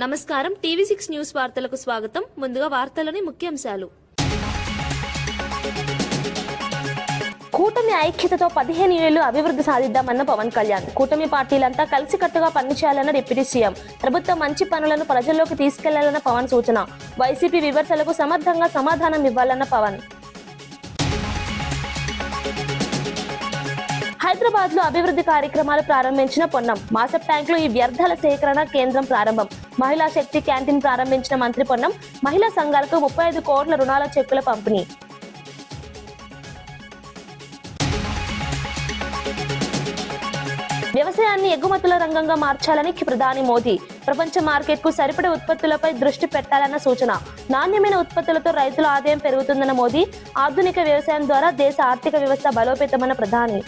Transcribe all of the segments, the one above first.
నమస్కారం TV6 news వార్తలకు స్వాగతం. ముందుగా వార్తలని ముఖ్యాంశాలు. కూటమి ఐక్యతతో 15 ఏళ్లు అభివృద్ధి సాధిద్దామన్న పవన్ కళ్యాణ్. కూటమి పార్టీలంతా కలిసికట్టుగా పనిచేయాలన్న డిప్యూటీ సీఎం. ప్రభుత్వం మంచి పనులను ప్రజల్లోకి తీసుకెళ్లాలన్న పవన్ సూచన. వైసీపీ విమర్శలకు సమర్థంగా సమాధానం ఇవ్వాలన్న పవన్. హైదరాబాద్ లో అభివృద్ధి కార్యక్రమాలు ప్రారంభించిన పొన్నం. మాసప్ ట్యాంక్ లో ఈ వ్యర్థాల సేకరణ కేంద్రం ప్రారంభం. మహిళా శక్తి క్యాంటీన్ ప్రారంభించిన మంత్రి పొన్నం. మహిళా సంఘాలకు 35 కోట్ల రుణాల చెక్కుల పంపిణీ. వ్యవసాయాన్ని ఎగుమతుల రంగంగా మార్చాలని ప్రధాని మోదీ. ప్రపంచ మార్కెట్ కు సరిపడే ఉత్పత్తులపై దృష్టి పెట్టాలన్న సూచన. నాణ్యమైన ఉత్పత్తులతో రైతుల ఆదాయం పెరుగుతుందన్న మోదీ. ఆధునిక వ్యవసాయం ద్వారా దేశ ఆర్థిక వ్యవస్థ బలోపేతమన్న ప్రధాని.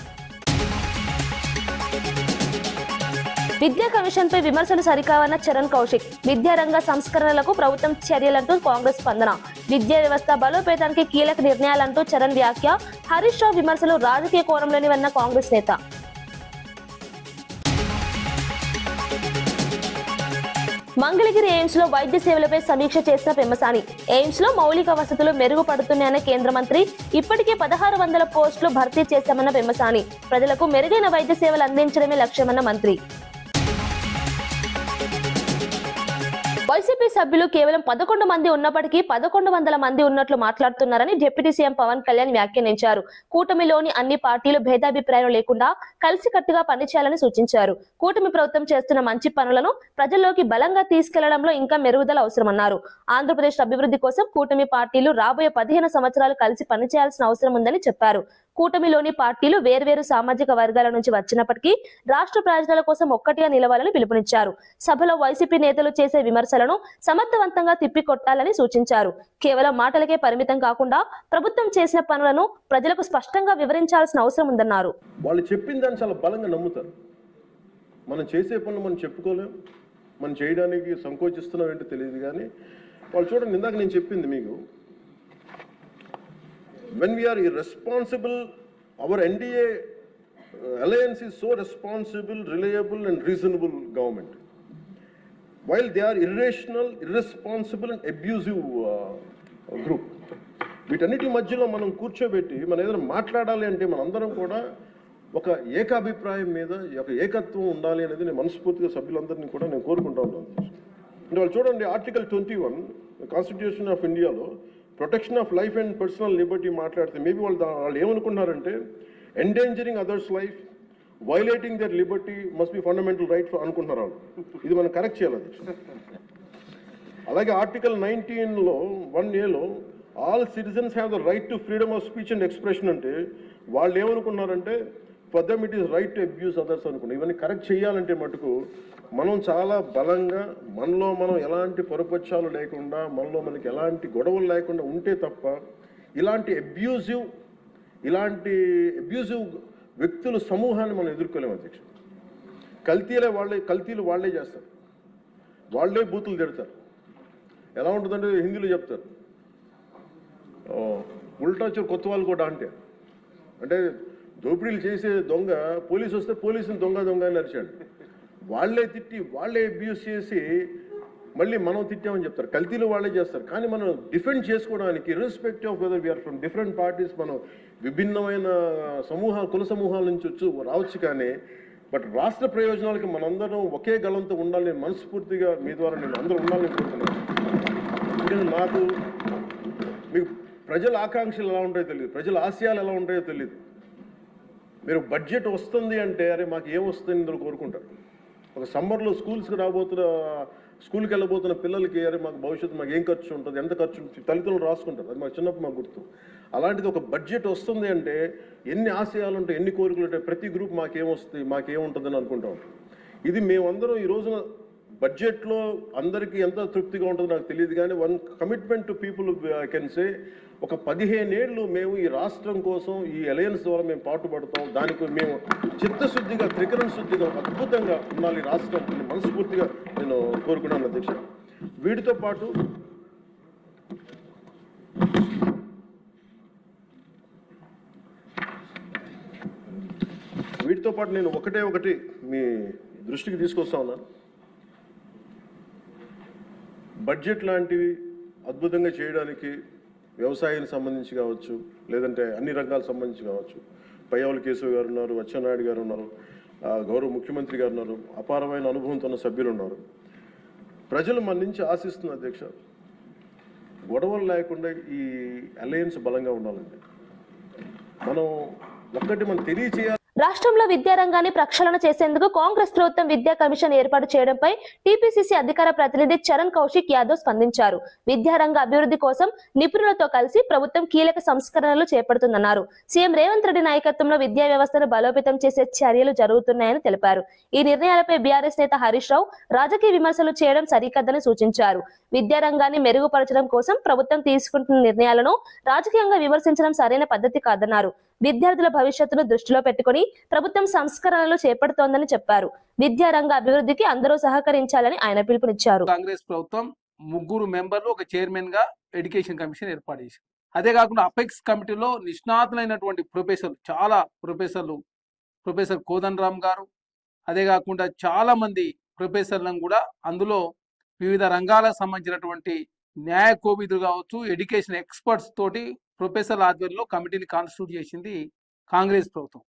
విద్యా కమిషన్ పై విమర్శలు సరికావన్న చరణ్ కౌశిక్. విద్యారంగ సంస్కరణలకు ప్రభుత్వం చర్యలంటూ కాంగ్రెస్ స్పందన. విద్యా వ్యవస్థ బలోపేతానికి కీలక నిర్ణయాలంటూ చరణ్ వ్యాఖ్య. హరీష్ రావు విమర్శలు రాజకీయ కోణంలోనివన్న కాంగ్రెస్ నేత. మంగళగిరి ఎయిమ్స్ లో వైద్య సేవలపై సమీక్ష చేసిన పెమ్మసాని. ఎయిమ్స్ లో మౌలిక వసతులు మెరుగుపడుతున్నాయన్న కేంద్ర మంత్రి. ఇప్పటికే 1600 పోస్టులు భర్తీ చేశామన్న పెమ్మసాని. ప్రజలకు మెరుగైన వైద్య సేవలు అందించడమే లక్ష్యమన్న మంత్రి. వైసీపీ సభ్యులు కేవలం 11 మంది ఉన్నప్పటికీ 1100 మంది ఉన్నట్లు మాట్లాడుతున్నారని డిప్యూటీ సీఎం పవన్ కళ్యాణ్ వ్యాఖ్యానించారు. కూటమిలోని అన్ని పార్టీలు భేదాభిప్రాయాలు లేకుండా కలిసికట్టుగా పనిచేయాలని సూచించారు. కూటమి ప్రభుత్వం చేస్తున్న మంచి పనులను ప్రజల్లోకి బలంగా తీసుకెళ్లడంలో ఇంకా మెరుగుదల అవసరమన్నారు. ఆంధ్రప్రదేశ్ అభివృద్ధి కోసం కూటమి పార్టీలు రాబోయే 15 సంవత్సరాలు కలిసి పనిచేయాల్సిన అవసరం ఉందని చెప్పారు. కూటమిలోని పార్టీలు వేర్వేరు సామాజిక వర్గాల నుంచి వచ్చినప్పటికీ రాష్ట్ర ప్రయోజనాల కోసం ఒక్కటిగా నిలవాలని పిలుపునిచ్చారు. సభలో వైసీపీ నేతలు చేసే విమర్శలను సమర్థవంతంగా తిప్పికొట్టాలని సూచించారు. కేవలం మాటలకే పరిమితం కాకుండా ప్రభుత్వం చేసిన పనులను ప్రజలకు స్పష్టంగా వివరించాల్సిన అవసరం ఉందన్నారు. వాళ్ళు చెప్పిన దాన్ని చాలా బలంగా నమ్ముతారు. మనం చేసే పనులు మనం చెప్పుకోలేం, మనం చేయడానికి సంకోచిస్తున్నాం ఏంటో తెలియదు. కానీ వాళ్ళు చూడండి, ఇందాక నేను చెప్పింది మీకు, when we are irresponsible, our NDA alliance is so responsible, reliable and reasonable government, while they are irrational, irresponsible and abusive group. వీటన్నిటి మధ్యలో మనం కూర్చోబెట్టి మనం ఏదైనా మాట్లాడాలి అంటే మనందరం కూడా ఒక ఏకాభిప్రాయం మీద ఒక ఏకత్వం ఉండాలి అనేది నేను మనస్ఫూర్తిగా సభ్యులందరినీ కూడా నేను కోరుకుంటా ఉన్నాను. అంటే వాళ్ళు చూడండి, ఆర్టికల్ 21 కాన్స్టిట్యూషన్ ఆఫ్ ఇండియాలో protection of life and personal liberty మాట్లాడితే మేబీ వాళ్ళు ఏమనుకుంటున్నారంటే endangering others life, violating their liberty must be fundamental right అనుకుంటున్నారు వాళ్ళు. ఇది మనం కరెక్ట్ చేయాలి. అలాగే ఆర్టికల్ 19లో 1A all citizens have the right to freedom of speech and expression అంటే వాళ్ళు ఏమనుకున్నారంటే for them it is right to abuse others అనుకున్నారు. ఇవన్నీ కరెక్ట్ చేయాలంటే మటుకు మనం చాలా బలంగా మనలో మనం ఎలాంటి పొరపక్షాలు లేకుండా మనలో మనకి ఎలాంటి గొడవలు లేకుండా ఉంటే తప్ప ఇలాంటి అబ్యూజివ్ వ్యక్తుల సమూహాన్ని మనం ఎదుర్కోలేము అధ్యక్ష. కల్తీలు వాళ్ళే చేస్తారు, వాళ్ళే బూతులు తిడతారు. ఎలా ఉంటుందంటే హిందీలో చెప్తారు, ఉల్టా చోరు కొత్త వాళ్ళు కూడా అంటే దోపిడీలు చేసే దొంగ పోలీసు వస్తే పోలీసుని దొంగ అని అరిచాడు. వాళ్ళే తిట్టి వాళ్ళే అబ్యూస్ చేసి మళ్ళీ మనం తిట్టామని చెప్తారు. కల్తీలు వాళ్ళే చేస్తారు. కానీ మనం డిఫెండ్ చేసుకోవడానికి irrespective of whether we are from different parties, మనం విభిన్నమైన కుల సమూహాల నుంచి రావచ్చు. కానీ బట్ రాష్ట్ర ప్రయోజనాలకి మనందరం ఒకే గలంతో ఉండాలని మనస్ఫూర్తిగా మీ ద్వారా నేను అందరూ ఉండాలని కోరుతున్నాను. నాకు మీకు ప్రజల ఆకాంక్షలు ఎలా ఉంటాయో తెలియదు, ప్రజల ఆశయాలు ఎలా ఉంటాయో తెలియదు. మీరు బడ్జెట్ వస్తుంది అంటే అరే మాకు ఏం వస్తుంది ఇందులో కోరుకుంటారు. ఒక సమ్మర్లో స్కూల్కి వెళ్ళబోతున్న పిల్లలకి అరే మాకు భవిష్యత్తు మాకు ఏం ఖర్చు ఉంటుంది, ఎంత ఖర్చు ఉంటుంది, తల్లిదండ్రులు రాసుకుంటారు. అది మాకు చిన్నప్పుడు మాకు గుర్తు. అలాంటిది ఒక బడ్జెట్ వస్తుంది అంటే ఎన్ని ఆశయాలు ఉంటాయి, ఎన్ని కోరికలు ఉంటాయి, ప్రతి గ్రూప్ మాకేమొస్తుంది మాకేముంటుందని అనుకుంటా ఉంటాం. ఇది మేమందరం ఈ రోజున బడ్జెట్లో అందరికీ ఎంత తృప్తిగా ఉంటుందో నాకు తెలియదు. కానీ one commitment to people I can say, ఒక 15 ఏళ్ళు మేము ఈ రాష్ట్రం కోసం ఈ అలయన్స్ ద్వారా మేము పాటుపడతాం. దానికి మేము చిత్తశుద్ధిగా త్రికరణ శుద్ధిగా అద్భుతంగా ఉండాలి రాష్ట్రం మనస్ఫూర్తిగా నేను కోరుకున్నాను అధ్యక్ష. వీటితో పాటు నేను ఒకటి మీ దృష్టికి తీసుకొస్తా ఉన్నాను. బడ్జెట్ లాంటివి అద్భుతంగా చేయడానికి వ్యవసాయానికి సంబంధించి కావచ్చు, లేదంటే అన్ని రంగాలకు సంబంధించి కావచ్చు, పయ్యావుల కేశవ్ గారు ఉన్నారు, అచ్చెన్నాయుడు గారు ఉన్నారు, గౌరవ ముఖ్యమంత్రి గారు ఉన్నారు, అపారమైన అనుభవంతో ఉన్న సభ్యులు ఉన్నారు. ప్రజలు మన నుంచి ఆశిస్తున్న అధ్యక్ష, గొడవలు లేకుండా ఈ అలయన్స్ బలంగా ఉండాలండి. మనం తెలియచేయాలి. రాష్ట్రంలో విద్యారంగాన్ని ప్రక్షాళన చేసేందుకు కాంగ్రెస్ ప్రభుత్వం విద్యా కమిషన్ ఏర్పాటు చేయడంపై టీపీసీసీ అధికార ప్రతినిధి చరణ్ కౌశిక్ యాదవ్ స్పందించారు. విద్యారంగ అభివృద్ధి కోసం నిపుణులతో కలిసి ప్రభుత్వం కీలక సంస్కరణలు చేపడుతుందన్నారు. సీఎం రేవంత్ రెడ్డి నాయకత్వంలో విద్యా వ్యవస్థను బలోపేతం చేసే చర్యలు జరుగుతున్నాయని తెలిపారు. ఈ నిర్ణయాలపై బీఆర్ఎస్ నేత హరీష్ రావు రాజకీయ విమర్శలు చేయడం సరికాదని సూచించారు. విద్యారంగాన్ని మెరుగుపరచడం కోసం ప్రభుత్వం తీసుకుంటున్న నిర్ణయాలను రాజకీయంగా విమర్శించడం సరైన పద్ధతి కాదన్నారు. విద్యార్థుల భవిష్యత్తును దృష్టిలో పెట్టుకుని ప్రభుత్వం సంస్కరణలు చేపడుతోందని చెప్పారు. విద్యారంగ అభివృద్ధికి అందరూ సహకరించాలని ఆయన పిలుపునిచ్చారు. కాంగ్రెస్ ప్రభుత్వం 3 మెంబర్లు, ఒక చైర్మన్ గా ఎడ్యుకేషన్ కమిషన్ ఏర్పాటు చేసింది. అదే కాకుండా అపెక్స్ కమిటీలో నిష్ణాతులైనటువంటి ప్రొఫెసర్ కోదండ రామ్ గారు, అదే కాకుండా చాలా మంది ప్రొఫెసర్లను కూడా అందులో వివిధ రంగాలకు సంబంధించినటువంటి న్యాయ కోవిదులు కావచ్చు, ఎడ్యుకేషన్ ఎక్స్పర్ట్స్ తోటి ప్రొఫెసర్ ఆధ్వర్యంలో కమిటీని కాన్స్టిట్యూట్ చేసింది కాంగ్రెస్ ప్రభుత్వం.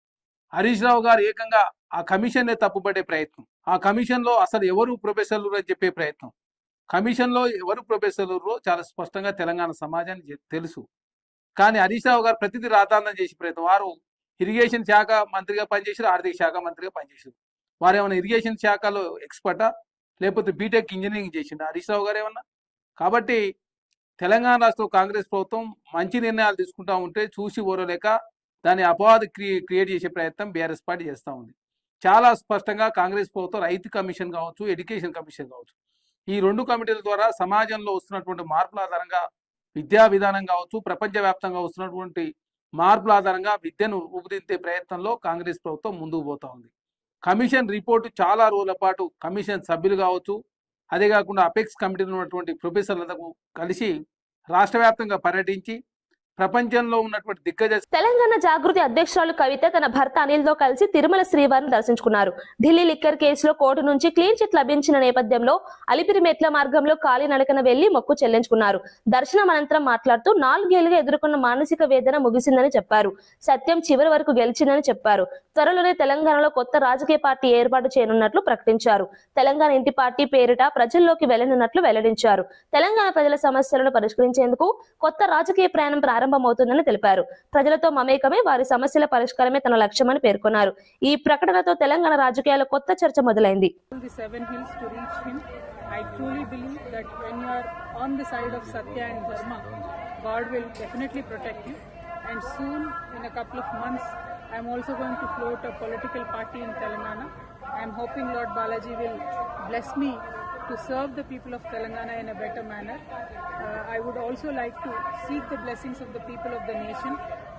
హరీష్ రావు గారు ఏకంగా ఆ కమిషన్నే తప్పుపట్టే ప్రయత్నం, ఆ కమిషన్లో అసలు ఎవరు ప్రొఫెసర్లు అని చెప్పే ప్రయత్నం, కమిషన్లో ఎవరు ప్రొఫెసర్లు చాలా స్పష్టంగా తెలంగాణ సమాజానికి తెలుసు. కానీ హరీష్ రావు గారు ప్రతిదీ రాతాంతం చేసే ప్రయత్నం. వారు ఇరిగేషన్ శాఖ మంత్రిగా పనిచేసారు, ఆర్థిక శాఖ మంత్రిగా పనిచేసారు. వారు ఏమైనా ఇరిగేషన్ శాఖలో ఎక్స్పర్టా, లేకపోతే బీటెక్ ఇంజనీరింగ్ చేసిండు హరీష్ రావు గారు ఏమన్నా? కాబట్టి తెలంగాణ రాష్ట్ర కాంగ్రెస్ ప్రభుత్వం మంచి నిర్ణయాలు తీసుకుంటా ఉంటే చూసి ఓరలేక దాని అపవాదు క్రియేట్ చేసే ప్రయత్నం బీఆర్ఎస్ పార్టీ చేస్తూ ఉంది. చాలా స్పష్టంగా కాంగ్రెస్ ప్రభుత్వం రైతు కమిషన్ కావచ్చు, ఎడ్యుకేషన్ కమిషన్ కావచ్చు, ఈ 2 కమిటీల ద్వారా సమాజంలో వస్తున్నటువంటి మార్పుల ఆధారంగా విద్యా విధానం కావచ్చు, ప్రపంచవ్యాప్తంగా వస్తున్నటువంటి మార్పుల ఆధారంగా విద్యను రూపుదిద్దే ప్రయత్నంలో కాంగ్రెస్ ప్రభుత్వం ముందుకు పోతా ఉంది. కమిషన్ రిపోర్టు చాలా రోజుల పాటు కమిషన్ సభ్యులు కావచ్చు, అదే కాకుండా అపెక్స్ కమిటీలో ఉన్నటువంటి ప్రొఫెసర్లకు కలిసి రాష్ట్ర వ్యాప్తంగా పర్యటించి ప్రపంచంలో ఉన్నటువంటి దిగ్గజ తెలంగాణ జాగృతి అధ్యక్షురాలు కవిత తన భర్త అనిల్ తో కలిసి తిరుమల శ్రీవారిని దర్శించుకున్నారు. ఢిల్లీ లిక్కర్ కేసులో కోర్టు నుంచి క్లీన్ చిట్ లభించిన నేపథ్యంలో అలిపిరి మెట్ల మార్గంలో కాలినడకన వెళ్లి మొక్కు చెల్లించుకున్నారు. దర్శనం అనంతరం మాట్లాడుతూ 4 ఏళ్లుగా ఎదుర్కొన్న మానసిక వేదన ముగిసిందని చెప్పారు. సత్యం చివరి వరకు గెలిచిందని చెప్పారు. త్వరలోనే తెలంగాణలో కొత్త రాజకీయ పార్టీ ఏర్పాటు చేయనున్నట్లు ప్రకటించారు. తెలంగాణ ఇంటి పార్టీ పేరిట ప్రజల్లోకి వెళ్లనున్నట్లు వెల్లడించారు. తెలంగాణ ప్రజల సమస్యలను పరిష్కరించేందుకు కొత్త రాజకీయ ప్రయాణం ప్రారంభమవుతుందని తెలిపారు. ప్రజలతో మమేకమే, వారి సమస్యల పరిష్కారమే తన లక్ష్యమని పేర్కొన్నారు. ఈ ప్రకటనతో తెలంగాణ రాజకీయాల్లో కొత్త చర్చ మొదలైంది. I truly believe that when you are on the side of Satya and Dharma, God will definitely protect you. And soon, in a couple of months, I am also going to float a political party in Telangana. I am hoping Lord Balaji will bless me to serve the people of Telangana in a better manner. I would also like to seek the blessings of the people of the nation,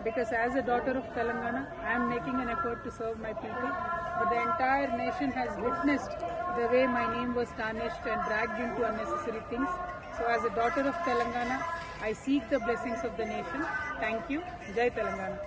because as a daughter of Telangana, I am making an effort to serve my people. But the entire nation has witnessed the way my name was tarnished and dragged into unnecessary things. So as a daughter of Telangana, I seek the blessings of the nation. Thank you. Jai Telangana.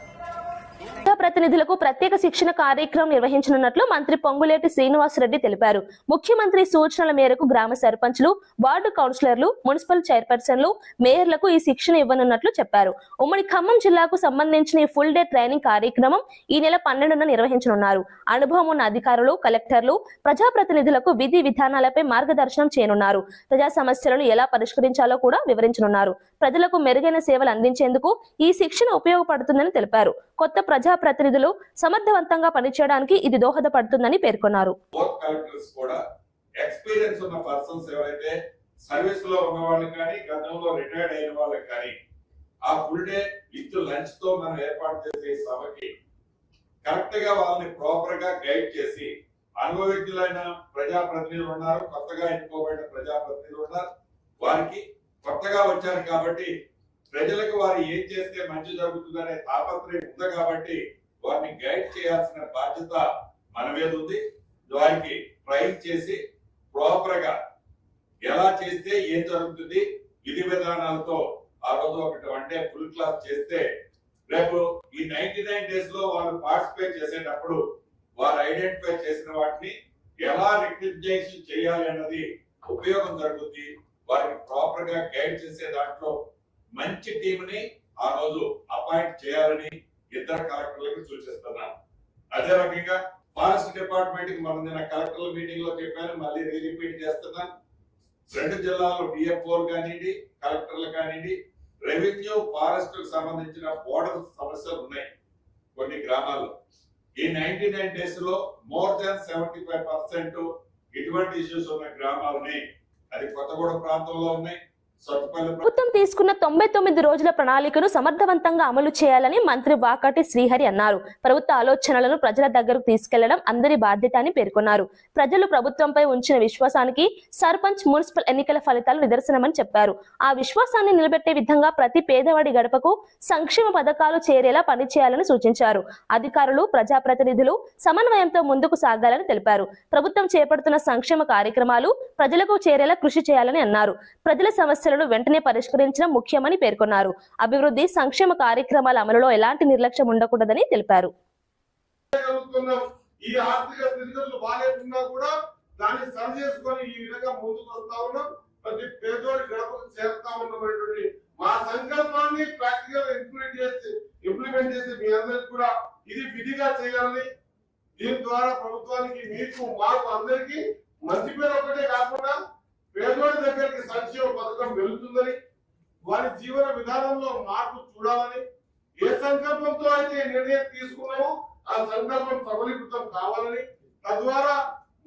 ప్రతినిధులకు ప్రత్యేక శిక్షణ కార్యక్రమం నిర్వహించనున్నట్లు మంత్రి పొంగులేటి శ్రీనివాసరెడ్డి తెలిపారు. ముఖ్యమంత్రి సూచనల మేరకు గ్రామ సర్పంచ్లు, వార్డు కౌన్సిలర్లు, మున్సిపల్ చైర్పర్సన్లు, మేయర్లకు ఈ శిక్షణ ఇవ్వనున్నట్లు చెప్పారు. ఉమ్మడి ఖమ్మం జిల్లాకు సంబంధించిన ఈ ఫుల్ డే ట్రైనింగ్ కార్యక్రమం ఈ నెల 12న నిర్వహించనున్నారు. అనుభవం ఉన్న అధికారులు, కలెక్టర్లు, ప్రజాప్రతినిధులకు విధి విధానాలపై మార్గదర్శనం చేయనున్నారు. ప్రజా సమస్యలను ఎలా పరిష్కరించాలో కూడా వివరించనున్నారు. ప్రజలకు మెరుగైన సేవలు అందించేందుకు ఈ శిక్షణ ఉపయోగపడుతుందని తెలిపారు. కొత్త ప్రజాప్రతినిధులు సమర్థవంతంగా పనిచేయడానికి ఇది దోహదపడుతుందని పేర్కొన్నారు. ఎక్స్పీరియన్స్ ఉన్న పర్సన్స్ ఎవరైతే సర్వీస్ లో ఉన్న వాళ్ళు కానీ గతంలో రిటైర్డ్ అయిన వాళ్ళు కానీ ఆ ఫుల్ డే విత్ లంచ్ తో మనం ఏర్పాటు చేసే సభకి కరెక్ట్ గా వాళ్ళని ప్రాపర్ గా గైడ్ చేసి అనుభవజ్ఞులైన ప్రజాప్రతినిధులు ఉన్నారు, కొత్తగా ఎన్నుకోబడిన ప్రజాప్రతినిధులు ఉన్నారు. వారికి కొత్తగా వచ్చారు కాబట్టి ప్రజలకు వారు ఏం చేస్తే మంచి జరుగుతుందనే తాపత్రయం ఉంది కాబట్టి వారిని గైడ్ చేయాల్సిన బాధ్యత మన మీద ఉంది. వారికి ట్రైన్ చేసి ప్రాపర్ గా ఎలా చేస్తే ఏం జరుగుతుంది విధి విధానాలతో ఆ రోజు ఒకటి అంటే ఫుల్ క్లాస్ చేస్తే రేపు ఈ 99 డేస్ లో వాళ్ళు పార్టిసిపేట్ చేసేటప్పుడు వారు ఐడెంటిఫై చేసిన వాటిని ఎలా రెక్టిఫికేషన్ చేయాలి అన్నది ఉపయోగం జరుగుతుంది. వారికి ప్రాపర్ గా గైడ్ చేసే దాంట్లో మంచి టీంని ఆ రోజు అపాయింట్ చేయాలని ఇద్దరు కలెక్టర్లకి సూచిస్తున్నాను. అదే రకంగా ఫారెస్ట్ డిపార్ట్మెంట్ కి మనం నిన్న కలెక్టర్ల మీటింగ్ లో చెప్పాను, మళ్ళీ రీరిపీట్ చేస్తున్నాను. 2 జిల్లాల్లో డిఎఫ్ఓలు కానివ్వండి, కలెక్టర్లు కానివ్వండి, రెవెన్యూ ఫారెస్ట్ కు సంబంధించిన బోర్డర్ సమస్యలు ఉన్నాయి కొన్ని గ్రామాల్లో. ఈ 99 డేస్ లో మోర్ దాన్ 75% ఇటువంటి ఇష్యూస్ ఉన్న గ్రామాలని, అది కొత్తగూడెం ప్రాంతంలో ఉన్నాయి, సత్తుపల్లి ప్రభుత్వం తీసుకున్న 99 రోజుల ప్రణాళికను సమర్థవంతంగా అమలు చేయాలని మంత్రి వాకాటి శ్రీహరి అన్నారు. ప్రభుత్వ ఆలోచనలను ప్రజల దగ్గరకు తీసుకెళ్లడం అందరి బాధ్యత అని పేర్కొన్నారు. ప్రజలు ప్రభుత్వంపై ఉంచిన విశ్వాసానికి సర్పంచ్, మున్సిపల్ ఎన్నికల ఫలితాలు నిదర్శనమని చెప్పారు. ఆ విశ్వాసాన్ని నిలబెట్టే విధంగా ప్రతి పేదవాడి గడపకు సంక్షేమ పథకాలు చేరేలా పనిచేయాలని సూచించారు. అధికారులు, ప్రజాప్రతినిధులు సమన్వయంతో ముందుకు సాగాలని తెలిపారు. ప్రభుత్వం చేపడుతున్న సంక్షేమ కార్యక్రమాలు ప్రజలకు చేరేలా కృషి చేయాలని అన్నారు. ప్రజల సమస్యలను వెంటనే పరిష్కరించడం ముఖ్యమని పేర్కొన్నారు. అభివృద్ధి, సంక్షేమ కార్యక్రమాల అమలులో ఎలాంటి నిర్లక్ష్యం ఉండకూడదని తెలిపారు. ఈ ఆర్థిక స్థితిగతులు బాగాలేకున్నా కూడా దాన్ని సరి చేసుకొని ఈ విధంగా ముందుకు వస్తా ఉన్నాం. ప్రతి పేదోడి గడపకు చేరుతా ఉన్నటువంటి మా సంకల్పాన్ని ప్రాక్టికల్ ఇంప్లిమెంట్ చేసి మీ అందరికి కూడా ఇది విధిగా చేయాలని, దీని ద్వారా ప్రభుత్వానికి, మీకు, మాకు అందరికి మంచి పేరు ఒకటే కాకుండా పేదోడి దగ్గరికి సంక్షేమ పథకం వెళుతుందని, వారి జీవన విధానంలో మార్పు చూడాలని, ఏ సంకల్పంతో అయితే నిర్ణయం తీసుకున్నామో ఆ సంకల్పం సఫలీకృతం కావాలని, తద్వారా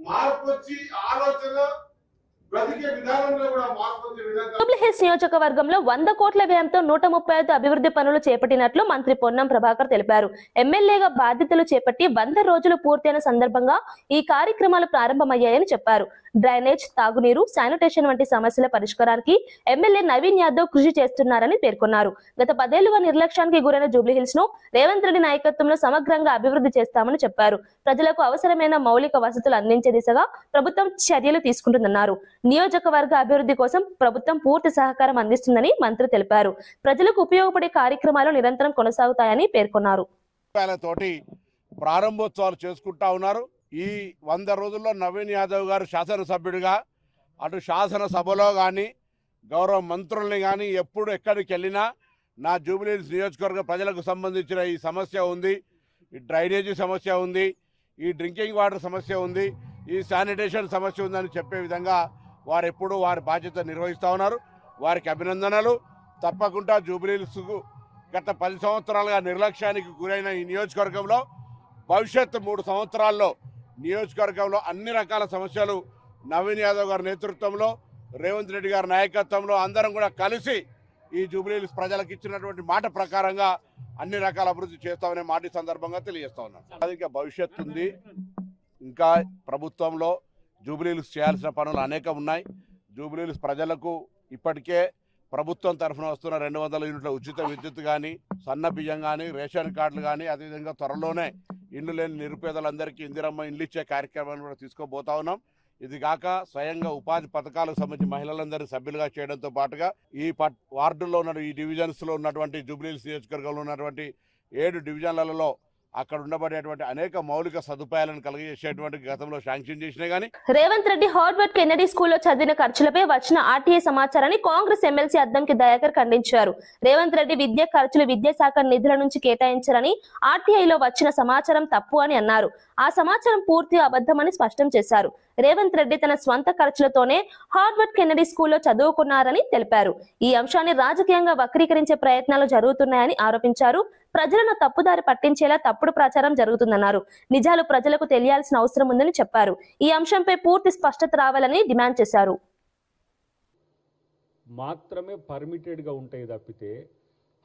మార్పు వచ్చి ఆలోచన బ్రతికే విధానంలో కూడా మార్పు వచ్చే విధంగా జూబ్లీహిల్స్ నియోజకవర్గంలో 100 కోట్ల వ్యయంతో 135 అభివృద్ధి పనులు చేపట్టినట్లు మంత్రి పొన్నం ప్రభాకర్ తెలిపారు. ఎమ్మెల్యేగా బాధ్యతలు చేపట్టి 100 రోజులు పూర్తయిన సందర్భంగా ఈ కార్యక్రమాలు ప్రారంభమయ్యాయని చెప్పారు. డ్రైనేజ్, తాగునీరు, శానిటేషన్ వంటి సమస్యల పరిష్కారానికి ఎమ్మెల్యే నవీన్ యాదవ్ కృషి చేస్తున్నారని పేర్కొన్నారు. గత 10 ఏళ్లుగా నిర్లక్ష్యానికి గురైన జూబ్లీహిల్స్ ను రేవంత్ రెడ్డి నాయకత్వంలో సమగ్రంగా అభివృద్ధి చేస్తామని చెప్పారు. ప్రజలకు అవసరమైన మౌలిక వసతులు అందించే దిశగా ప్రభుత్వం చర్యలు తీసుకుంటుందన్నారు. నియోజకవర్గ అభివృద్ధి కోసం ప్రభుత్వం పూర్తి సహకారం అందిస్తుందని మంత్రి తెలిపారు. ప్రజలకు ఉపయోగపడే కార్యక్రమాలు నిరంతరం కొనసాగుతాయని పేర్కొన్నారు. ప్రారంభోత్సవాలు చేసుకుంటా ఉన్నారు. ఈ 100 రోజుల్లో నవీన్ యాదవ్ గారు శాసనసభ్యుడిగా అటు శాసనసభలో కానీ గౌరవ మంత్రుల్ని కానీ ఎప్పుడు ఎక్కడికి వెళ్ళినా నా జూబ్లీహిల్స్ నియోజకవర్గ ప్రజలకు సంబంధించిన ఈ సమస్య ఉంది, ఈ డ్రైనేజీ సమస్య ఉంది, ఈ డ్రింకింగ్ వాటర్ సమస్య ఉంది, ఈ శానిటేషన్ సమస్య ఉందని చెప్పే విధంగా వారు ఎప్పుడూ వారి బాధ్యత నిర్వహిస్తూ ఉన్నారు. వారికి అభినందనలు. తప్పకుండా జూబ్లీహిల్స్కు గత 10 సంవత్సరాలుగా నిర్లక్ష్యానికి గురైన ఈ నియోజకవర్గంలో భవిష్యత్తు 3 సంవత్సరాల్లో నియోజకవర్గంలో అన్ని రకాల సమస్యలు నవీన్ యాదవ్ గారి నేతృత్వంలో, రేవంత్ రెడ్డి గారి నాయకత్వంలో అందరం కూడా కలిసి ఈ జూబ్లీహిల్స్ ప్రజలకు ఇచ్చినటువంటి మాట ప్రకారంగా అన్ని రకాల అభివృద్ధి చేస్తామనే మాట సందర్భంగా తెలియజేస్తా ఉన్నాను. అది ఇంకా భవిష్యత్తు ఉంది. ఇంకా ప్రభుత్వంలో జూబ్లీహిల్స్ చేయాల్సిన పనులు అనేకం ఉన్నాయి. జూబ్లీహిల్స్ ప్రజలకు ఇప్పటికే ప్రభుత్వం తరఫున వస్తున్న 200 యూనిట్ల ఉచిత విద్యుత్ కానీ, సన్న బియ్యం కానీ, రేషన్ కార్డులు కానీ, అదేవిధంగా త్వరలోనే ఇండ్లు లేని నిరుపేదలందరికీ ఇందిరమ్మ ఇండ్లు ఇచ్చే కార్యక్రమాన్ని కూడా తీసుకోబోతా ఉన్నాం. ఇది కాక స్వయంగా ఉపాధి పథకాలకు సంబంధించి మహిళలందరినీ సభ్యులుగా చేయడంతో పాటుగా ఈ వార్డుల్లో ఉన్న ఈ డివిజన్స్లో ఉన్నటువంటి జూబ్లీహిల్స్ నియోజకవర్గంలో ఉన్నటువంటి 7 డివిజన్లలో అక్కడ ఉండబడేటువంటి అనేక మౌలిక సదుపాయాలను కలిగజేసేటువంటి గతంలో శాంక్షన్ చేసినా గానీ రేవంత్ రెడ్డి హార్వర్డ్ కెన్నడీ స్కూల్లో చదివిన ఖర్చులపై వచ్చిన ఆర్టీఐ సమాచారాన్ని కాంగ్రెస్ ఎమ్మెల్సీ అద్దంకి దయాకర్ ఖండించారు. రేవంత్ రెడ్డి విద్యా ఖర్చులు విద్యాశాఖ నిధుల నుంచి కేటాయించారని, ఆర్టీఐలో వచ్చిన సమాచారం తప్పు అని అన్నారు. ఆ సమాచారం పూర్తిగా అబద్ధమని స్పష్టం చేశారు. రేవంత్ రెడ్డి తన స్వంత ఖర్చులతోనే హార్వర్డ్ కెన్నడీ స్కూల్లో చదువుకున్నారని తెలిపారు. ఈ అంశాన్ని రాజకీయంగా వక్రీకరించే ప్రయత్నాలు జరుగుతున్నాయని ఆరోపించారు. ప్రజలను తప్పుదారి పట్టించేలా తప్పుడు ప్రచారం జరుగుతుందన్నారు. నిజాలు ప్రజలకు తెలియాల్సిన అవసరం ఉందని చెప్పారు. ఈ అంశంపై పూర్తి స్పష్టత రావాలని డిమాండ్ చేశారు. మాత్రమే పర్మిటెడ్గా ఉంటాయి తప్పితే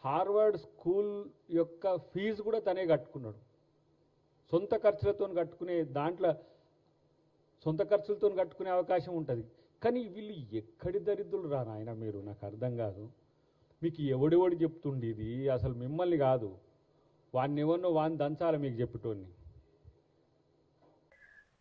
హార్వర్డ్ స్కూల్ యొక్క ఫీజు కూడా తనే కట్టుకున్నాడు. సొంత ఖర్చులతో కట్టుకునే దాంట్లో సొంత ఖర్చులతో కట్టుకునే అవకాశం ఉంటుంది. కానీ వీళ్ళు ఎక్కడి దరిద్రులు రా నాయన, మీరు నాకు అర్థం కాదు. మీకు ఎవడెవడు చెప్తుండేది అసలు మిమ్మల్ని కాదు, వాడిని ఎవరినో వాడిని దంచాలి మీకు చెప్పేటోని.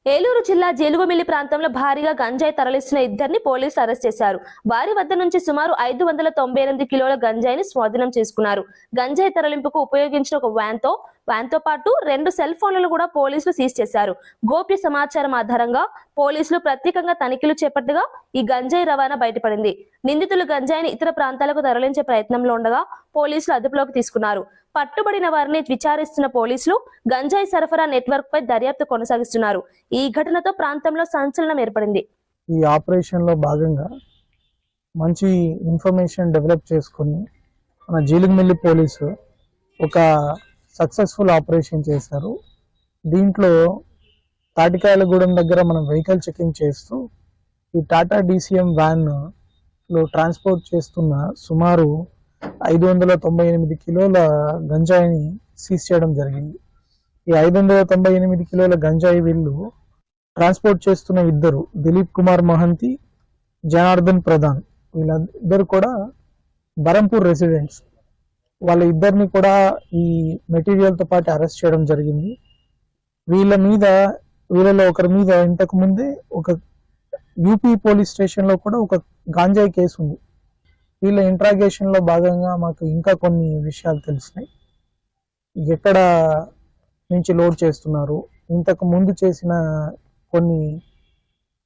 ఏలూరు జిల్లా జీలుగుమిల్లి ప్రాంతంలో భారీగా గంజాయి తరలిస్తున్న ఇద్దరిని పోలీసులు అరెస్ట్ చేశారు. వారి వద్ద నుంచి సుమారు 598 కిలోల గంజాయిని స్వాధీనం చేసుకున్నారు. గంజాయి తరలింపుకు ఉపయోగించిన ఒక వ్యాన్తో పాటు 2 సెల్ ఫోన్లను కూడా పోలీసులు సీజ్ చేశారు. గోప్య సమాచారం ఆధారంగా పోలీసులు ప్రత్యేకంగా తనిఖీలు చేపట్టగా ఈ గంజాయి రవాణా బయటపడింది. నిందితులు గంజాయిని ఇతర ప్రాంతాలకు తరలించే ప్రయత్నంలో ఉండగా పోలీసులు అదుపులోకి తీసుకున్నారు. పట్టుబడిన వారిని విచారిస్తున్న పోలీసులు గంజాయి సరఫరా నెట్వర్క్ పై దర్యాప్తు కొనసాగిస్తున్నారు. ఈ ఘటనతో ప్రాంతంలో సంచలనం ఏర్పడింది. ఈ ఆపరేషన్ లో భాగంగా మంచి ఇన్ఫర్మేషన్ డెవలప్ చేసుకుని మన జీలుగుమిల్లి పోలీసు ఒక సక్సెస్ఫుల్ ఆపరేషన్ చేశారు. దీంట్లో తాటికాయలగూడెం దగ్గర మనం వెహికల్ చెకింగ్ చేస్తూ ఈ టాటా DCM వ్యాన్ లో ట్రాన్స్పోర్ట్ చేస్తున్న సుమారు 598 కిలోల గంజాయిని సీజ్ చేయడం జరిగింది. ఈ 598 కిలోల గంజాయి వీళ్ళు ట్రాన్స్పోర్ట్ చేస్తున్న ఇద్దరు దిలీప్ కుమార్ మహంతి, జనార్దన్ ప్రధాన్, వీళ్ళిద్దరు కూడా బరంపూర్ రెసిడెంట్స్. వాళ్ళ ఇద్దరిని కూడా ఈ మెటీరియల్తో పాటు అరెస్ట్ చేయడం జరిగింది. వీళ్ళలో ఒకరి మీద ఇంతకు ముందే ఒక యూపీ పోలీస్ స్టేషన్లో కూడా ఒక గాంజాయి కేసు ఉంది. వీళ్ళ ఇంట్రాగేషన్లో భాగంగా మాకు ఇంకా కొన్ని విషయాలు తెలిసినాయి. ఎక్కడ నుంచి లోడ్ చేస్తున్నారు, ఇంతకు ముందు చేసిన కొన్ని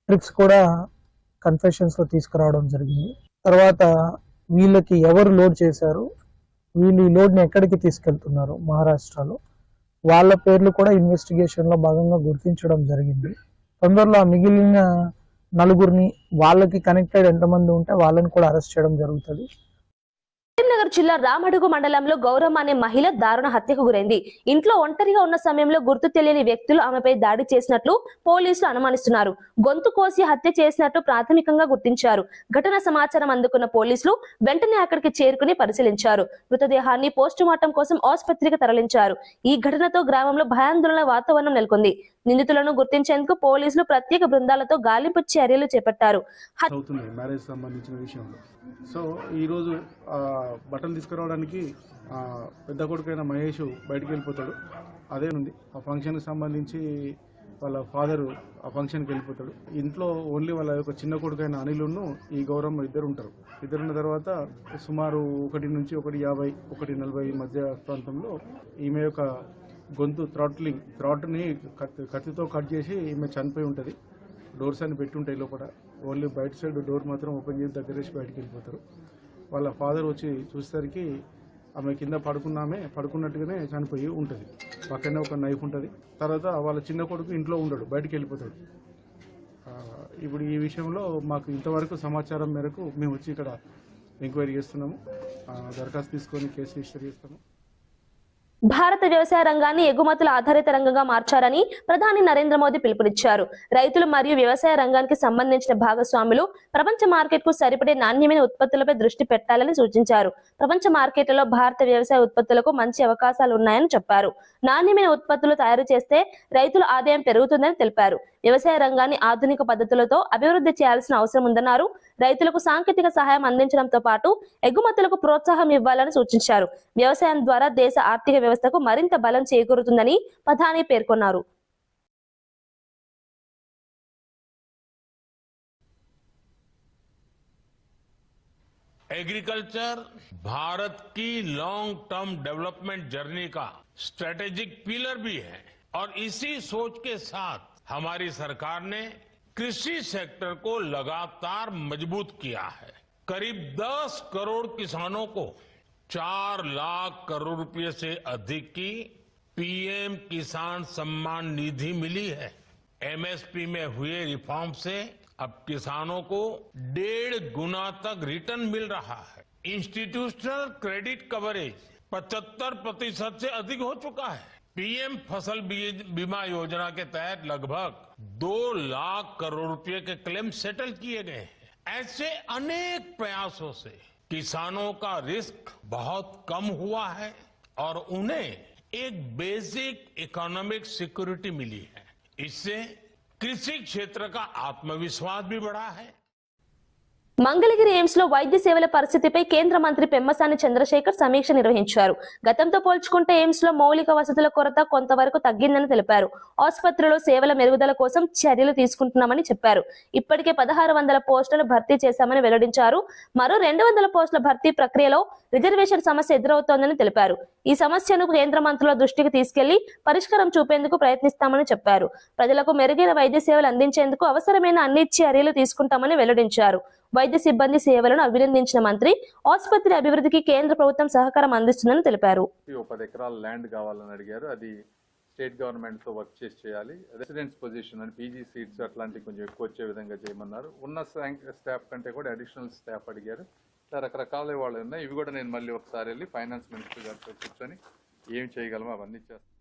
ట్రిప్స్ కూడా కన్ఫెషన్స్లో తీసుకురావడం జరిగింది. తర్వాత వీళ్ళకి ఎవరు లోడ్ చేశారు, వీళ్ళు ఈ లోడ్ని ఎక్కడికి తీసుకెళ్తున్నారు మహారాష్ట్రలో, వాళ్ళ పేర్లు కూడా ఇన్వెస్టిగేషన్లో భాగంగా గుర్తించడం జరిగింది. తొందరలో ఆ మిగిలిన నలుగురిని, వాళ్ళకి కనెక్టెడ్ ఎంతమంది ఉంటే వాళ్ళని కూడా అరెస్ట్ చేయడం జరుగుతుంది. కరీంనగర్ జిల్లా రామడుగు మండలంలో గౌరమ్మ అనే మహిళ దారుణ హత్యకు గురైంది. ఇంట్లో ఒంటరిగా ఉన్న సమయంలో గుర్తు తెలియని వ్యక్తులు ఆమెపై దాడి చేసినట్లు పోలీసులు అనుమానిస్తున్నారు. గొంతు కోసి హత్య చేసినట్టు ప్రాథమికంగా గుర్తించారు. ఘటన సమాచారం అందుకున్న పోలీసులు వెంటనే అక్కడికి చేరుకుని పరిశీలించారు. మృతదేహాన్ని పోస్టుమార్టం కోసం ఆసుపత్రికి తరలించారు. ఈ ఘటనతో గ్రామంలో భయాందోళన వాతావరణం నెలకొంది. నిందితులను గుర్తించేందుకు పోలీసులు ప్రత్యేక బృందాలతో గాలింపు చర్యలు చేపట్టారు. మ్యారేజ్ సంబంధించిన విషయంలో సో ఈరోజు బట్టలు తీసుకురావడానికి పెద్ద కొడుకైన మహేష్ బయటికి వెళ్ళిపోతాడు. అదే ఉంది ఆ ఫంక్షన్కి సంబంధించి వాళ్ళ ఫాదరు ఆ ఫంక్షన్కి వెళ్ళిపోతాడు. ఇంట్లో ఓన్లీ వాళ్ళ యొక్క చిన్న కొడుకైన అనిలును ఈ గౌరమ్మ ఇద్దరు ఉంటారు. ఇద్దరున్న తర్వాత సుమారు 1 నుంచి 1:50, 1:40 మధ్య ప్రాంతంలో ఈమె యొక్క గొంతు థ్రాట్ని కత్తితో కట్ చేసి ఈమె చనిపోయి ఉంటుంది. డోర్స్ అని పెట్టి ఉంటాయి లోపల, ఓన్లీ బయట సైడ్ డోర్ మాత్రం ఓపెన్ చేసి దగ్గరేసి బయటకు వెళ్ళిపోతారు. వాళ్ళ ఫాదర్ వచ్చి చూసేసరికి ఆమె కింద పడుకున్నట్టుగానే చనిపోయి ఉంటుంది. పక్కనే ఒక నైఫ్ ఉంటుంది. తర్వాత వాళ్ళ చిన్న కొడుకు ఇంట్లో ఉండడు, బయటికి వెళ్ళిపోతాడు. ఇప్పుడు ఈ విషయంలో మాకు ఇంతవరకు సమాచారం మేరకు మేము వచ్చి ఇక్కడ ఎంక్వైరీ చేస్తున్నాము. దరఖాస్తు తీసుకొని కేసు రిజిస్టర్ చేస్తాము. భారత వ్యవసాయ రంగాన్ని ఎగుమతుల ఆధారిత రంగంగా మార్చారని ప్రధాని నరేంద్ర మోదీ పిలుపునిచ్చారు. రైతులు మరియు వ్యవసాయ రంగానికి సంబంధించిన భాగస్వాములు ప్రపంచ మార్కెట్ కు సరిపడే నాణ్యమైన ఉత్పత్తులపై దృష్టి పెట్టాలని సూచించారు. ప్రపంచ మార్కెట్లలో భారత వ్యవసాయ ఉత్పత్తులకు మంచి అవకాశాలు ఉన్నాయని చెప్పారు. నాణ్యమైన ఉత్పత్తులు తయారు చేస్తే రైతుల ఆదాయం పెరుగుతుందని తెలిపారు. వ్యవసాయ రంగాన్ని ఆధునిక పద్ధతులతో అభివృద్ధి చేయాల్సిన అవసరం ఉందన్నారు. రైతులకు సాంకేతిక సహాయం అందించడంతో పాటు ఎగుమతులకు ప్రోత్సాహం ఇవ్వాలని సూచించారు. వ్యవసాయం ద్వారా దేశ ఆర్థిక వ్యవస్థకు మరింత బలం చేకూరుతుందని ప్రధాని పేర్కొన్నారు. एग्रीकल्चर भारत की लॉन्ग टर्म डेवलपमेंट जर्नी का स्ट्रेटेजिक पिलर भी है और इसी सोच के साथ हमारी सरकार ने कृषि सेक्टर को लगातार मजबूत किया है. करीब 10 करोड़ किसानों को 4 लाख करोड़ रुपए से अधिक की पीएम किसान सम्मान निधि मिली है. एमएसपी में हुए रिफॉर्म से अब किसानों को 1.5 गुना तक रिटर्न मिल रहा है. इंस्टीट्यूशनल क्रेडिट कवरेज 75% से अधिक हो चुका है. पीएम फसल बीमा योजना के तहत लगभग 2 लाख करोड़ रुपए के क्लेम सेटल किए गए हैं. ऐसे अनेक प्रयासों से किसानों का रिस्क बहुत कम हुआ है और उन्हें एक बेसिक इकोनॉमिक सिक्योरिटी मिली है. इससे कृषि क्षेत्र का आत्मविश्वास भी बढ़ा है. మంగళగిరి ఎయిమ్స్ లో వైద్య సేవల పరిస్థితిపై కేంద్ర మంత్రి పెమ్మసాని చంద్రశేఖర్ సమీక్ష నిర్వహించారు. గతంతో పోల్చుకుంటే ఎయిమ్స్ లో మౌలిక వసతుల కొరత కొంతవరకు తగ్గిందని తెలిపారు. ఆసుపత్రిలో సేవల మెరుగుదల కోసం చర్యలు తీసుకుంటున్నామని చెప్పారు. ఇప్పటికే 1600 పోస్టులను భర్తీ చేశామని వెల్లడించారు. మరో 200 పోస్టుల భర్తీ ప్రక్రియలో రిజర్వేషన్ సమస్య ఎదురవుతోందని తెలిపారు. ఈ సమస్యను కేంద్ర మంత్రుల దృష్టికి తీసుకెళ్లి పరిష్కారం చూపేందుకు ప్రయత్నిస్తామని చెప్పారు. ప్రజలకు మెరుగైన వైద్య సేవలు అందించేందుకు అవసరమైన అన్ని చర్యలు తీసుకుంటామని వెల్లడించారు. వైద్య సిబ్బంది సేవలను అభినందించిన మంత్రి ఆసుపత్రి అభివృద్ధికి కేంద్ర ప్రభుత్వం సహకారం అందిస్తుందని తెలిపారు. 10 ఎకరాల ల్యాండ్ కావాలని అడిగారు. అది స్టేట్ గవర్నమెంట్ తో వర్క్ చేసి చేయాలి. రెసిడెంట్స్ పొజిషన్ అని పీజీ సీట్స్ అట్లాంటివి కొంచెం ఎక్కువ వచ్చే విధంగా చేయమన్నారు. ఉన్న స్టాఫ్ కంటే కూడా అడిషనల్ స్టాఫ్ అడిగారు. రకరకాల వాళ్ళు ఉన్నాయి. ఇవి కూడా నేను మళ్ళీ ఒకసారి వెళ్ళి ఫైనాన్స్ మినిస్టర్ గారితో కూర్చొని ఏం చేయగలమో అవన్నీ చేస్తాను.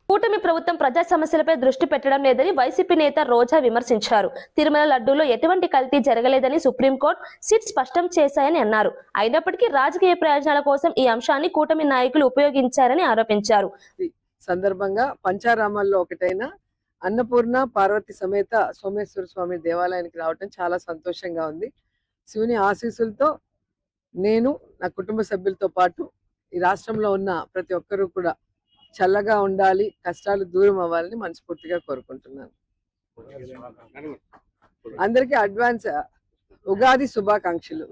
కూటమి ప్రభుత్వం ప్రజా సమస్యలపై దృష్టి పెట్టడం లేదని వైసీపీ నేత రోజా విమర్శించారు. తిరుమల లడ్డూలో ఎటువంటి కల్తీ జరగలేదని సుప్రీంకోర్టు సిట్ స్పష్టం చేశాయని అన్నారు. అయినప్పటికీ రాజకీయ ప్రయోజనాల కోసం ఈ అంశాన్ని కూటమి నాయకులు ఉపయోగించారని ఆరోపించారు. సందర్భంగా పంచారామాల్లో ఒకటైన అన్నపూర్ణ పార్వతి సమేత సోమేశ్వర స్వామి దేవాలయానికి రావటం చాలా సంతోషంగా ఉంది. శివుని ఆశీస్సులతో నేను నా కుటుంబ సభ్యులతో పాటు ఈ రాష్ట్రంలో ఉన్న ప్రతి ఒక్కరూ కూడా చల్లగా ఉండాలి, కష్టాలు దూరం అవ్వాలని మనస్ఫూర్తిగా కోరుకుంటున్నాను. అందరికీ అడ్వాన్స్ ఉగాది శుభాకాంక్షలు.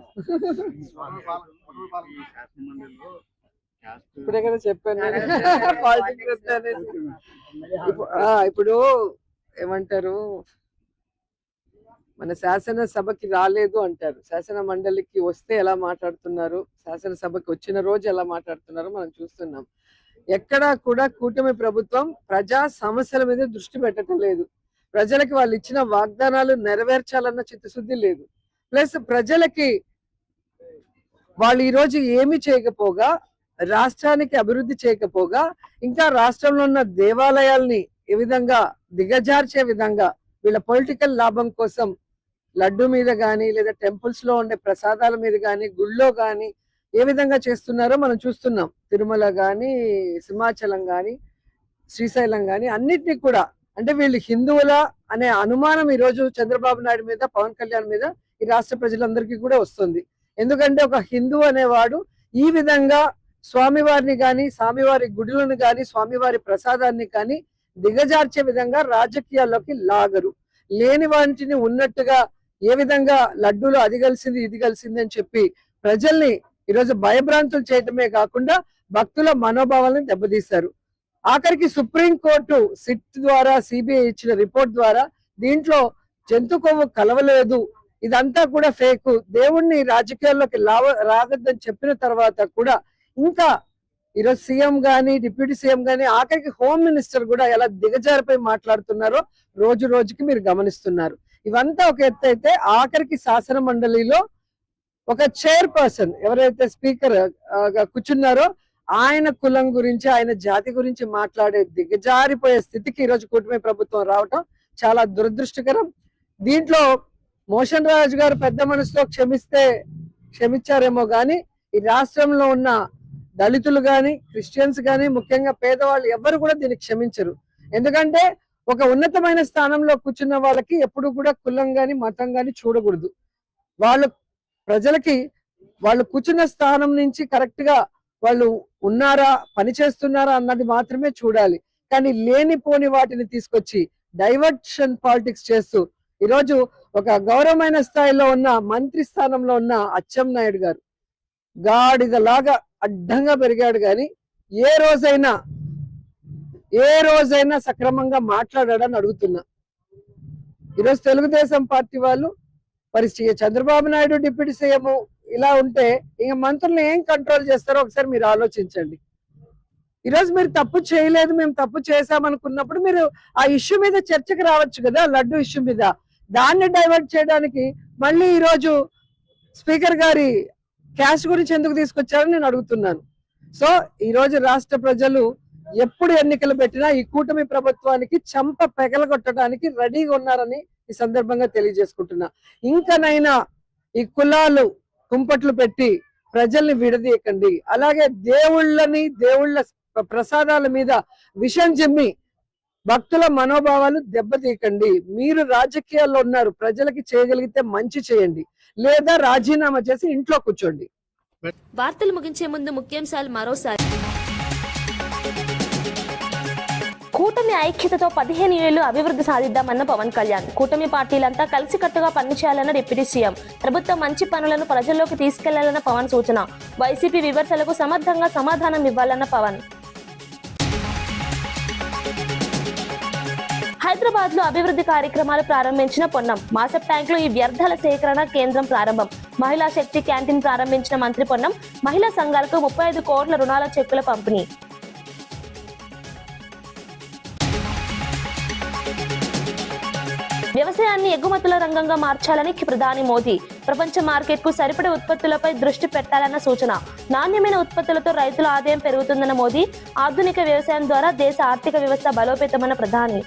ఇప్పుడే కదా చెప్పాను. ఇప్పుడు ఏమంటారు, మన శాసనసభకి రాలేదు అంటారు. శాసన మండలికి వస్తే ఎలా మాట్లాడుతున్నారు, శాసనసభకి వచ్చిన రోజు ఎలా మాట్లాడుతున్నారో మనం చూస్తున్నాం. ఎక్కడా కూడా కూటమి ప్రభుత్వం ప్రజా సమస్యల మీద దృష్టి పెట్టడం లేదు. ప్రజలకి వాళ్ళు ఇచ్చిన వాగ్దానాలు నెరవేర్చాలన్న చిత్తశుద్ధి లేదు. ప్లస్ ప్రజలకి వాళ్ళు ఈరోజు ఏమి చేయకపోగా, రాష్ట్రానికి అభివృద్ధి చేయకపోగా, ఇంకా రాష్ట్రంలో ఉన్న దేవాలయాల్ని ఏ విధంగా దిగజార్చే విధంగా వీళ్ళ పొలిటికల్ లాభం కోసం లడ్డు మీద కానీ లేదా టెంపుల్స్ లో ఉండే ప్రసాదాల మీద కానీ గుళ్ళో కానీ ఏ విధంగా చేస్తున్నారో మనం చూస్తున్నాం. తిరుమల కానీ సింహాచలం కానీ శ్రీశైలం కానీ అన్నిటినీ కూడా, అంటే వీళ్ళు హిందువుల అనే అనుమానం ఈరోజు చంద్రబాబు నాయుడు మీద, పవన్ కళ్యాణ్ మీద ఈ రాష్ట్ర ప్రజలందరికీ కూడా వస్తుంది. ఎందుకంటే ఒక హిందూ అనేవాడు ఈ విధంగా స్వామివారిని కానీ, స్వామివారి గుడులను కానీ, స్వామివారి ప్రసాదాన్ని కానీ దిగజార్చే విధంగా రాజకీయాల్లోకి లాగరు. లేని వాటిని ఉన్నట్టుగా ఏ విధంగా లడ్డూలు అది కలిసింది ఇది కలిసింది అని చెప్పి ప్రజల్ని ఈరోజు భయభ్రాంతులు చేయటమే కాకుండా భక్తుల మనోభావాలను దెబ్బతీశారు. ఆఖరికి సుప్రీంకోర్టు సిట్ ద్వారా, సిబిఐ ఇచ్చిన రిపోర్ట్ ద్వారా దీంట్లో జంతు కొవ్వు కలవలేదు, ఇదంతా కూడా ఫేక్, దేవుణ్ణి రాజకీయాల్లోకి రాగద్దని చెప్పిన తర్వాత కూడా ఇంకా ఈరోజు సీఎం గానీ, డిప్యూటీ సీఎం గానీ, ఆఖరికి హోమ్ మినిస్టర్ కూడా ఎలా దిగజారిపోయి మాట్లాడుతున్నారో రోజు రోజుకి మీరు గమనిస్తున్నారు. ఇవంతా ఒక ఎత్తు అయితే, ఆఖరికి శాసన మండలిలో ఒక చైర్పర్సన్ ఎవరైతే స్పీకర్ కూర్చున్నారో ఆయన కులం గురించి, ఆయన జాతి గురించి మాట్లాడే దిగజారిపోయే స్థితికి ఈరోజు కూటమి ప్రభుత్వం రావటం చాలా దురదృష్టకరం. దీంట్లో మోషన్ రాజు గారు పెద్ద మనసుతో క్షమించారేమో గాని ఈ రాష్ట్రంలో ఉన్న దళితులు గాని, క్రిస్టియన్స్ గాని, ముఖ్యంగా పేదవాళ్ళు ఎవరు కూడా దీన్ని క్షమించరు. ఎందుకంటే ఒక ఉన్నతమైన స్థానంలో కూర్చున్న వాళ్ళకి ఎప్పుడు కూడా కులం గాని, మతం గాని చూడకూడదు. వాళ్ళు ప్రజలకి వాళ్ళు కూర్చున్న స్థానం నుంచి కరెక్ట్ గా వాళ్ళు ఉన్నారా, పని చేస్తున్నారా అన్నది మాత్రమే చూడాలి. కానీ లేనిపోని వాటిని తీసుకొచ్చి డైవర్షన్ పాలిటిక్స్ చేస్తూ ఈరోజు ఒక గౌరవమైన స్థాయిలో ఉన్న మంత్రి స్థానంలో ఉన్న అచ్చెన్నాయుడు గారు గాడిదలాగా అడ్డంగా పెరిగాడు. కానీ ఏ రోజైనా సక్రమంగా మాట్లాడాడని అడుగుతున్నా. ఈరోజు తెలుగుదేశం పార్టీ వాళ్ళు పరిస్థితి, చంద్రబాబు నాయుడు డిప్యూటీ సీఎం ఇలా ఉంటే ఇంకా మంత్రులను ఏం కంట్రోల్ చేస్తారో ఒకసారి మీరు ఆలోచించండి. ఈరోజు మీరు తప్పు చేయలేదు, మేము తప్పు చేశామనుకున్నప్పుడు మీరు ఆ ఇష్యూ మీద చర్చకు రావచ్చు కదా, లడ్డు ఇష్యూ మీద. దాన్ని డైవర్ట్ చేయడానికి మళ్ళీ ఈరోజు స్పీకర్ గారి క్యాష్ గురించి ఎందుకు తీసుకొచ్చారని నేను అడుగుతున్నాను. సో ఈ రోజు రాష్ట్ర ప్రజలు ఎప్పుడు ఎన్నికలు పెట్టినా ఈ కూటమి ప్రభుత్వానికి చంప పెగలగొట్టడానికి రెడీగా ఉన్నారని ఈ సందర్భంగా తెలియజేసుకుంటున్నా. ఇంకనైనా ఈ కులాలు కుంపట్లు పెట్టి ప్రజల్ని విడదీయకండి. అలాగే దేవుళ్ళ ప్రసాదాల మీద విషం జమ్మి భక్తుల మనోభావాలు దెబ్బతీయకండి. మీరు రాజకీయాల్లో ఉన్నారు, ప్రజలకి చేయగలిగితే మంచి చేయండి, లేదా రాజీనామా చేసి ఇంట్లో కూర్చోండి. వార్తలు ముగించే ముందు ముఖ్యాంశాలు మరోసారి. కూటమి ఐక్యతతో 15 ఏళ్లు అభివృద్ధి సాధిద్దామన్న పవన్ కళ్యాణ్. కూటమి పార్టీలంతా కలిసికట్టుగా పనిచేయాలన్న డిప్యూటీ సీఎం. ప్రభుత్వం మంచి పనులను ప్రజల్లోకి తీసుకెళ్లాలన్న పవన్ సూచన. వైసీపీ విమర్శలకు సమర్థంగా సమాధానం ఇవ్వాలన్న పవన్. హైదరాబాద్ లో అభివృద్ధి కార్యక్రమాలు ప్రారంభించిన పొన్నం. మాసప్ ట్యాంక్ లో ఈ వ్యర్థాల సేకరణ కేంద్రం ప్రారంభం. మహిళా శక్తి క్యాంటీన్ ప్రారంభించిన మంత్రి పొన్నం. మహిళా సంఘాలకు 35 కోట్ల రుణాల చెక్కుల పంపిణీ. వ్యవసాయాన్ని ఎగుమతుల రంగంగా మార్చాలని ప్రధాని మోదీ. ప్రపంచ మార్కెట్ కు సరిపడే ఉత్పత్తులపై దృష్టి పెట్టాలన్న సూచన. నాణ్యమైన ఉత్పత్తులతో రైతుల ఆదాయం పెరుగుతుందన్న మోదీ. ఆధునిక వ్యవసాయం ద్వారా దేశ ఆర్థిక వ్యవస్థ బలోపేతమన్న ప్రధాని.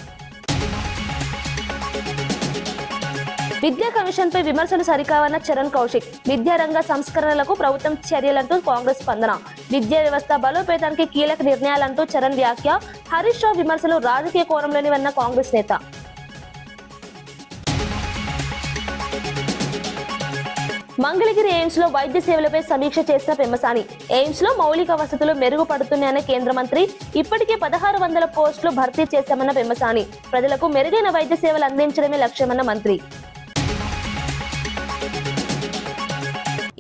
విద్యా కమిషన్ పై విమర్శలు సరికావన్న చరణ్ కౌశిక్. విద్యారంగ సంస్కరణలకు ప్రభుత్వం చర్యలంటూ కాంగ్రెస్ స్పందన. విద్యా వ్యవస్థ బలోపేతానికి కీలక నిర్ణయాలంటూ చరణ్ వ్యాఖ్య. హరీష్ రావు విమర్శలు రాజకీయ కోణంలోనివన్న కాంగ్రెస్ నేత. మంగళగిరి ఎయిమ్స్ లో వైద్య సేవలపై సమీక్ష చేసిన పెమ్మసాని. ఎయిమ్స్ లో మౌలిక వసతులు మెరుగుపడుతున్నాయన్న కేంద్ర మంత్రి. ఇప్పటికే 1600 పోస్టులు భర్తీ చేశామన్న పెమ్మసాని. ప్రజలకు మెరుగైన వైద్య సేవలు అందించడమే లక్ష్యమన్న మంత్రి.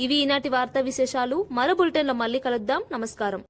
ఇవి ఈనాటి వార్తా విశేషాలు. మరో బులెటిన్లో మళ్ళీ కలుద్దాం. నమస్కారం.